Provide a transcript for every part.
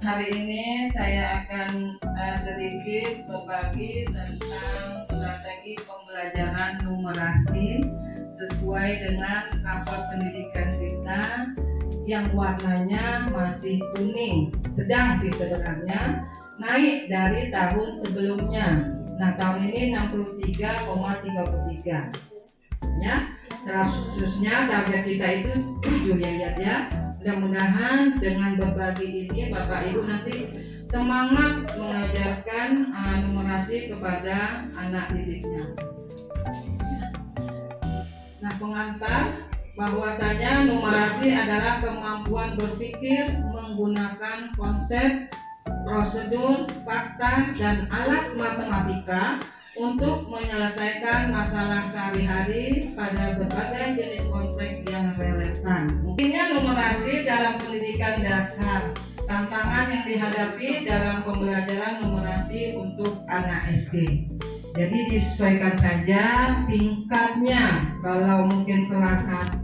Hari ini saya akan sedikit berbagi tentang strategi pembelajaran numerasi sesuai dengan rapor pendidikan kita yang warnanya masih kuning, sedang sih sebenarnya, naik dari tahun sebelumnya. Nah, tahun ini 63,33 ya. Seharusnya target kita itu 7 ya, lihat ya. Mudah-mudahan dengan berbagi ini Bapak Ibu nanti semangat mengajarkan numerasi kepada anak didiknya. Nah, pengantar bahwasanya numerasi adalah kemampuan berpikir menggunakan konsep, prosedur, fakta, dan alat matematika untuk menyelesaikan masalah sehari-hari pada berbagai jenis konteks yang relevan. Mungkinnya numerasi dalam pendidikan dasar, tantangan yang dihadapi dalam pembelajaran numerasi untuk anak SD. Jadi disesuaikan saja tingkatnya. Kalau mungkin kelas 1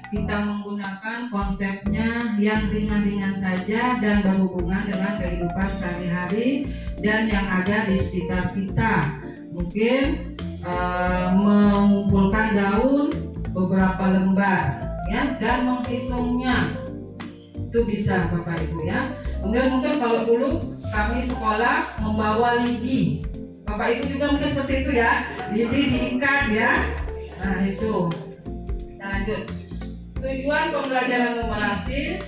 kita menggunakan konsepnya yang ringan-ringan saja dan berhubungan dengan kehidupan sehari-hari dan yang ada di sekitar kita. Mungkin mengumpulkan daun beberapa lembar ya dan menghitungnya itu bisa Bapak Ibu ya. Kemudian mungkin kalau dulu kami sekolah membawa lidi, Bapak Ibu juga mungkin seperti itu ya, lidi diikat ya. Nah itu. Kita lanjut. Tujuan pembelajaran numerasi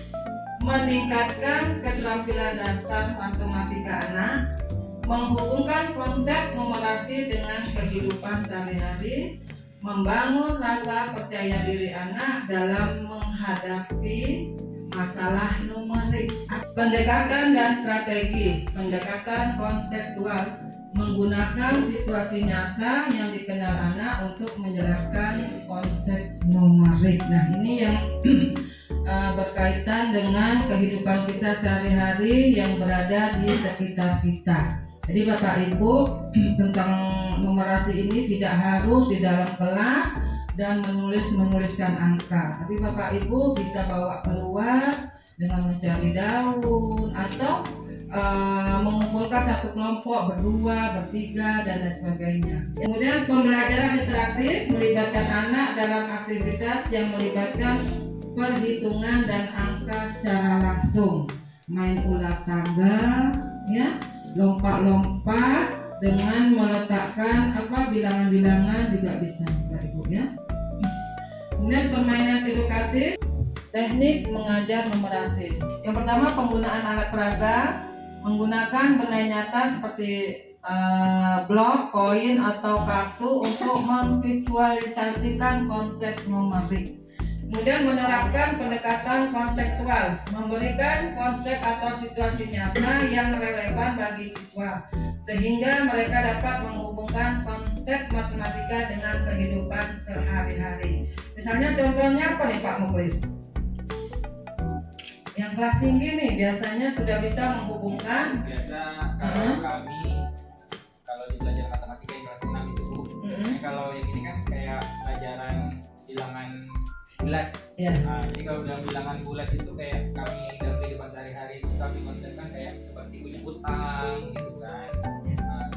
meningkatkan keterampilan dasar matematika anak, menghubungkan konsep numerasi dengan kehidupan sehari-hari, membangun rasa percaya diri anak dalam menghadapi masalah numerik. Pendekatan dan strategi, pendekatan konseptual, menggunakan situasi nyata yang dikenal anak untuk menjelaskan konsep numerik. Nah, ini yang berkaitan dengan kehidupan kita sehari-hari yang berada di sekitar kita. Jadi Bapak Ibu tentang numerasi ini tidak harus di dalam kelas dan menuliskan angka, tapi Bapak Ibu bisa bawa keluar dengan mencari daun atau mengumpulkan satu kelompok berdua, bertiga dan lain sebagainya. Kemudian pembelajaran interaktif melibatkan anak dalam aktivitas yang melibatkan perhitungan dan angka secara langsung, main ular tangga ya, lompat-lompat dengan meletakkan bilangan-bilangan juga bisa Bapak Ibu ya. Kemudian permainan edukatif, teknik mengajar numerasi. Yang pertama penggunaan alat peraga, menggunakan benda nyata seperti blok, koin atau kartu untuk memvisualisasikan konsep numerik. Kemudian menerapkan pendekatan konseptual, memberikan konsep atau situasi nyata yang relevan bagi siswa, sehingga mereka dapat menghubungkan konsep matematika dengan kehidupan sehari-hari. Misalnya contohnya apa nih Pak Muklis? Yang kelas tinggi nih biasanya sudah bisa menghubungkan. Kami kalau di belajar matematika yang kelas 6 itu biasanya kalau yang ini kan kayak pelajaran bilangan bulat. Nah, jadi kalau dalam bilangan bulat itu kayak kami dalam kehidupan sehari-hari itu kami konsepkan kayak seperti punya hutang gitu kan.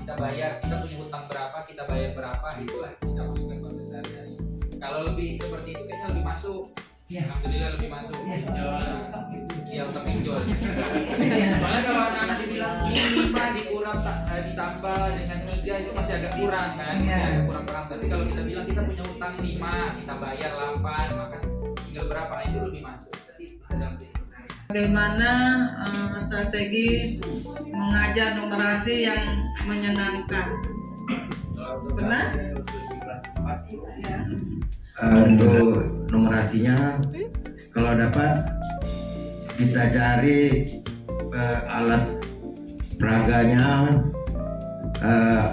Kita punya hutang berapa, kita bayar berapa, itulah kita masukkan konsep sehari-hari. Kalau lebih seperti itu kayaknya lebih masuk. Alhamdulillah lebih masuk. Siap pinjol. Soalnya kalau anak-anak dibilang ini Pak dikurang ditambah dengan usia itu masih agak kurang kan, masih agak kurang. Tapi kalau kita bilang kita punya hutang 5, kita bayar 8, maka tinggal berapa itu lebih masuk. Jadi dalam bagaimana strategi mengajar numerasi yang menyenangkan? Benar? Ya. Untuk numerasinya kalau dapat kita cari alat peraganya,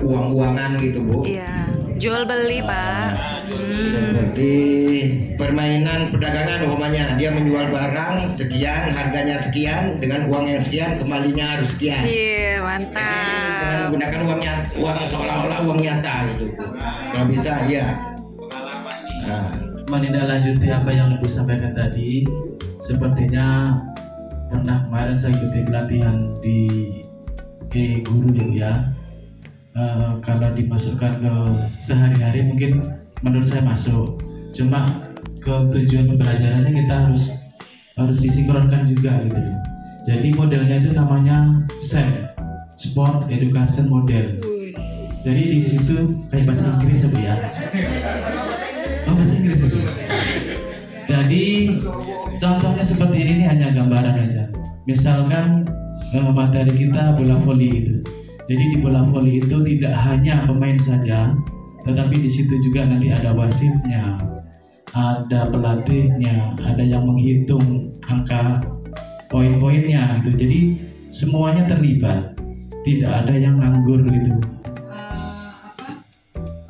uang-uangan gitu Bu. Iya, jual beli Pak. Seperti permainan perdagangan umpamanya dia menjual barang sekian, harganya sekian, dengan uang yang sekian kembalinya harus sekian. Iya, mantap. Menggunakan uang seolah-olah uang nyata gitu. Kalau bisa ya. Menindaklanjuti apa yang Ibu sampaikan tadi, sepertinya pernah kemarin saya ikuti pelatihan di guru ya Bu ya. Kalau dimasukkan ke sehari-hari mungkin menurut saya masuk. Cuma ke tujuan pembelajarannya kita harus disinkronkan juga gitu. Jadi modelnya itu namanya SEM, Sport Education Model. Jadi di situ kayak bahasa Inggris ya Bu ya. Oh, bahasa Inggris Bu. Jadi contohnya seperti ini hanya gambaran aja. Misalkan materi kita bola voli gitu. Jadi di bola voli itu tidak hanya pemain saja, tetapi di situ juga nanti ada wasitnya, ada pelatihnya, ada yang menghitung angka poin-poinnya gitu. Jadi semuanya terlibat, tidak ada yang nganggur gitu.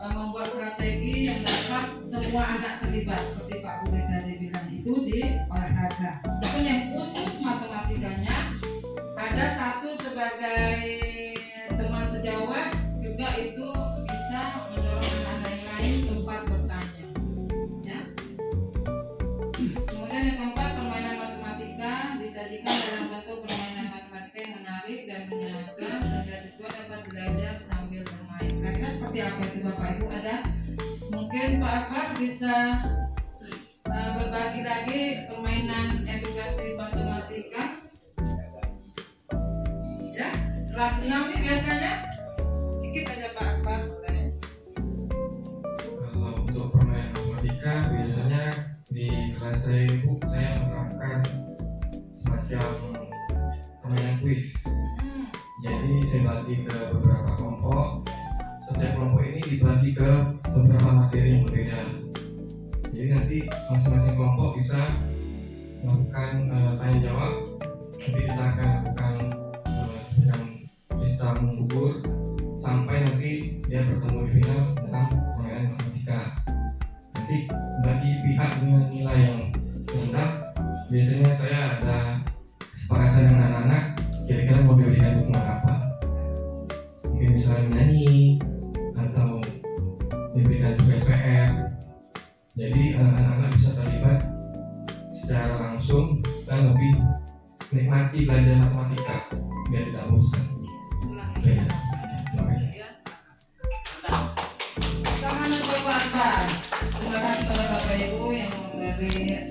Membuat strategi yang dapat semua anak terlibat seperti Pak Budi tadi bilang itu di olahraga. Itu yang khusus matematikanya ada satu sebagai teman sejawat juga itu bisa mendorong anak yang lain tempat bertanya. Ya. Kemudian yang keempat, permainan matematika disajikan dalam bentuk permainan matematika yang menarik dan menyenangkan sehingga siswa dapat belajar sambil bermain. Kira-kira seperti apa itu Bapak Ibu? Ada mungkin Pak Akbar bisa berbagi lagi permainan edukatif matematika. Ya, kelas 6 ini biasanya sedikit aja Pak Akbar. Kalau untuk permainan matematika biasanya di kelas saya Bu, saya menerapkan semacam permainan kuis. Jadi saya bagi ke beberapa kelompok. Setiap kelompok ini dibagi ke beberapa materi yang berbeda. Jadi nanti masing-masing kelompok bisa melakukan tanya jawab. Nanti kita akan lakukan semacam sistem mengukur sampai nanti dia bertemu di final dalam permainan matematika. Nanti bagi pihak dengan nilai yang rendah, biasanya saya ada kesepakatan dengan anak-anak kira-kira mau diberikan dukungan apa. Mungkin misalnya menyanyi atau diberikan tugas PR. Jadi anak-anak bisa terlibat secara langsung dan lebih menikmati belajar matematika biar tidak bosan. Oke, terima kasih. Tangan Bapak Akbar. Terima kasih kepada Bapak Ibu yang memberi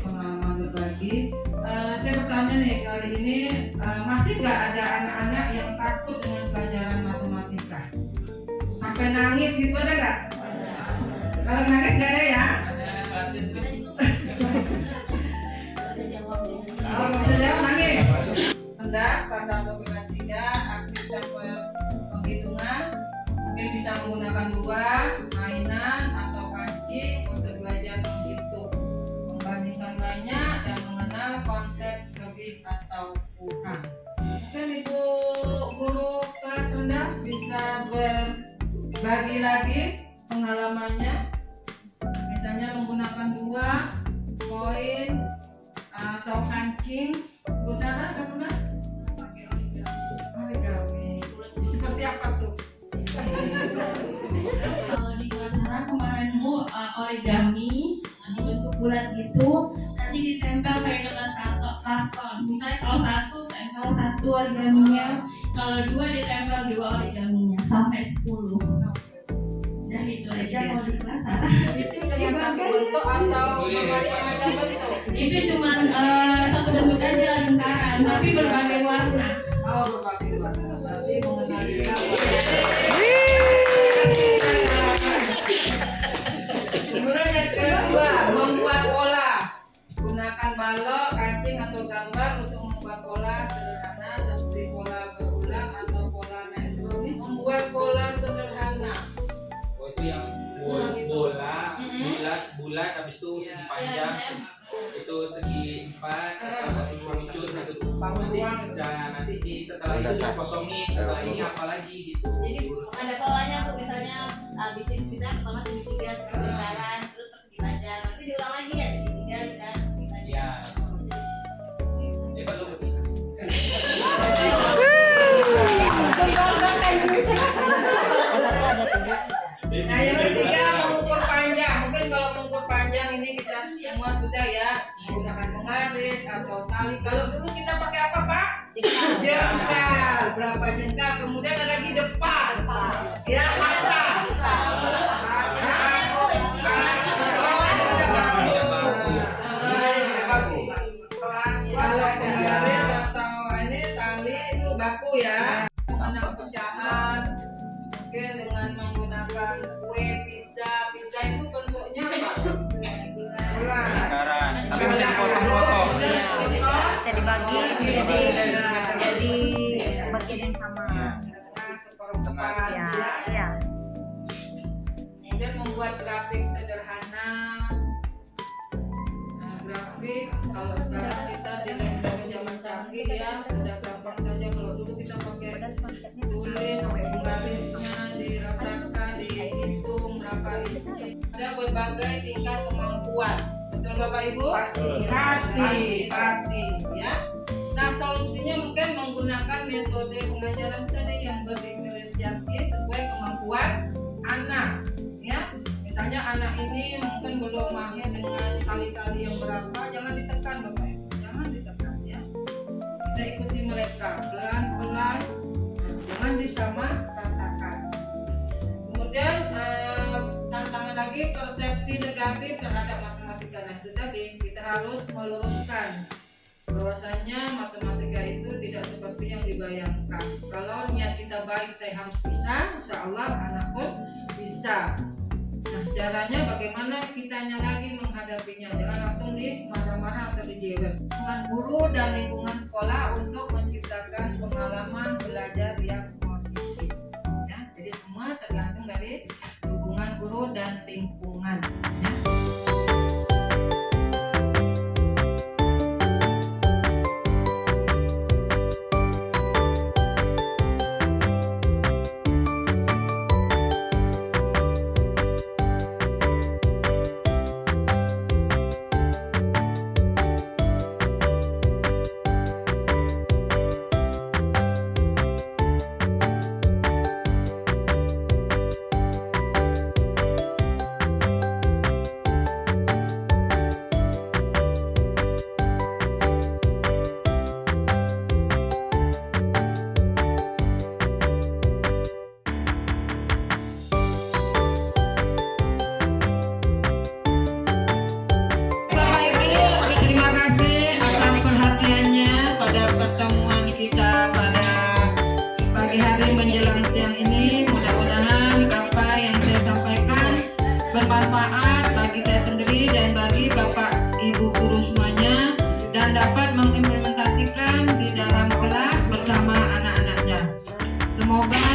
pengalaman berbagi. Saya bertanya nih kali ini masih nggak ada anak-anak yang takut dengan pelajaran matematika? Sampai nangis gitu ada nggak? Kalau nangis nggak ada ya? Kalau bisa jawab nangis. Hendak pasal 2 aktif sampel penghitungan mungkin bisa menggunakan dua mainan atau kancing untuk belajar menghitung, membandingkan banyak dan mengenal konsep lebih atau kurang. Mungkin Ibu guru kelas rendah bisa berbagi lagi pengalamannya, misalnya menggunakan dua koin atau kancing. Bu Sarah ada pernah? Pakai origami. Seperti apa tuh? Kalau di kelas Sarah kemarin Bu origami bentuk bulat gitu, nanti ditempel kayak kertas karton. Misalnya kalau satu tempel satu origaminya, kalau dua ditempel dua origaminya sampai 10. Udah itu aja kalau di kelas Sarah. Itu dengan satu bentuk atau bermacam-macam bentuk? Itu cuma satu bentuk aja lingkaran, tapi berbagai warna. Oh, berbagai warna. Berarti mengenali. Kemudian yang kedua, membuat pola. Gunakan balok, kancing atau gambar untuk membuat pola sederhana seperti pola berulang atau pola elektronis. Membuat pola sederhana. Oh, itu yang bola bulat habis itu segi panjang itu segi 4 satu kerucut satu tumpang nanti setelah itu dikosongin setelah ini apa lagi gitu. Jadi ada polanya tuh, misalnya habis ini kita pertama segitiga lingkaran terus persegi panjang, nanti diulang lagi ya segitiga lingkaran persegi panjang. Kalau Nah, yang ketiga mengukur panjang. Mungkin kalau mengukur panjang ini kita semua sudah ya menggunakan penggaris atau tali. Kalau dulu kita pakai apa Pak? Jengkal. Berapa jengkal? Kemudian ada lagi depan. Ya mata. Kalau penggaris atau ini tali itu baku ya. Mana pecahan? Mungkin dengan menggunakan kue, pizza itu bentuknya apa? Lingkaran. Tapi bisa dipotong-potong. Bisa dibagi jadi bagian yang sama. Seperempat Ya, ya. ya. Kemudian membuat grafik sederhana. Nah, grafik kalau sekarang kita di zaman canggih ya sudah gampang saja. Kalau dulu kita pakai tulis, pakai penggarisnya, diratakan, dihitung berapa inci. Ada berbagai tingkat kemampuan. Betul Bapak Ibu? Pasti ya. Nah, solusinya mungkin menggunakan metode pengajaran tadi yang berdiferensiasi sesuai kemampuan anak ya. Misalnya anak ini mungkin belum mahir dengan kali-kali yang berapa, jangan ditekan Bapak Ibu, jangan ditekan ya. Kita ikuti mereka pelan-pelan, jangan disamaratakan. Kemudian tantangan lagi persepsi negatif terhadap matematika. Nah itu tadi kita harus meluruskan bahwasanya matematika itu tidak seperti yang dibayangkan. Kalau niat kita baik, saya harus bisa, insya Allah anak pun bisa. Nah caranya bagaimana kitanya lagi menghadapinya, jangan langsung di marah-marah atau dijewer. Dengan guru dan lingkungan sekolah untuk menciptakan pengalaman belajar yang positif ya. Jadi semua tergantung dari dukungan guru dan lingkungan ya. Pertemuan kita pada pagi hari menjelang siang ini, mudah-mudahan apa yang saya sampaikan bermanfaat bagi saya sendiri dan bagi Bapak Ibu guru semuanya dan dapat mengimplementasikan di dalam kelas bersama anak-anaknya. Semoga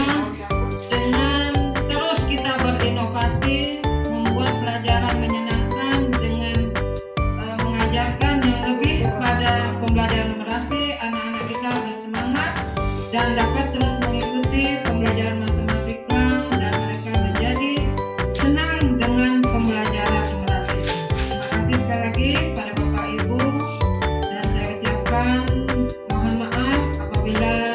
dengan terus kita berinovasi membuat pelajaran menyenangkan dengan mengajarkan yang lebih pada pembelajaran numerasi, anak-anak kita bersemangat dan dapat terus mengikuti pembelajaran matematika dan mereka menjadi senang dengan pembelajaran numerasi. Terima kasih sekali lagi pada Bapak Ibu dan saya ucapkan mohon maaf apabila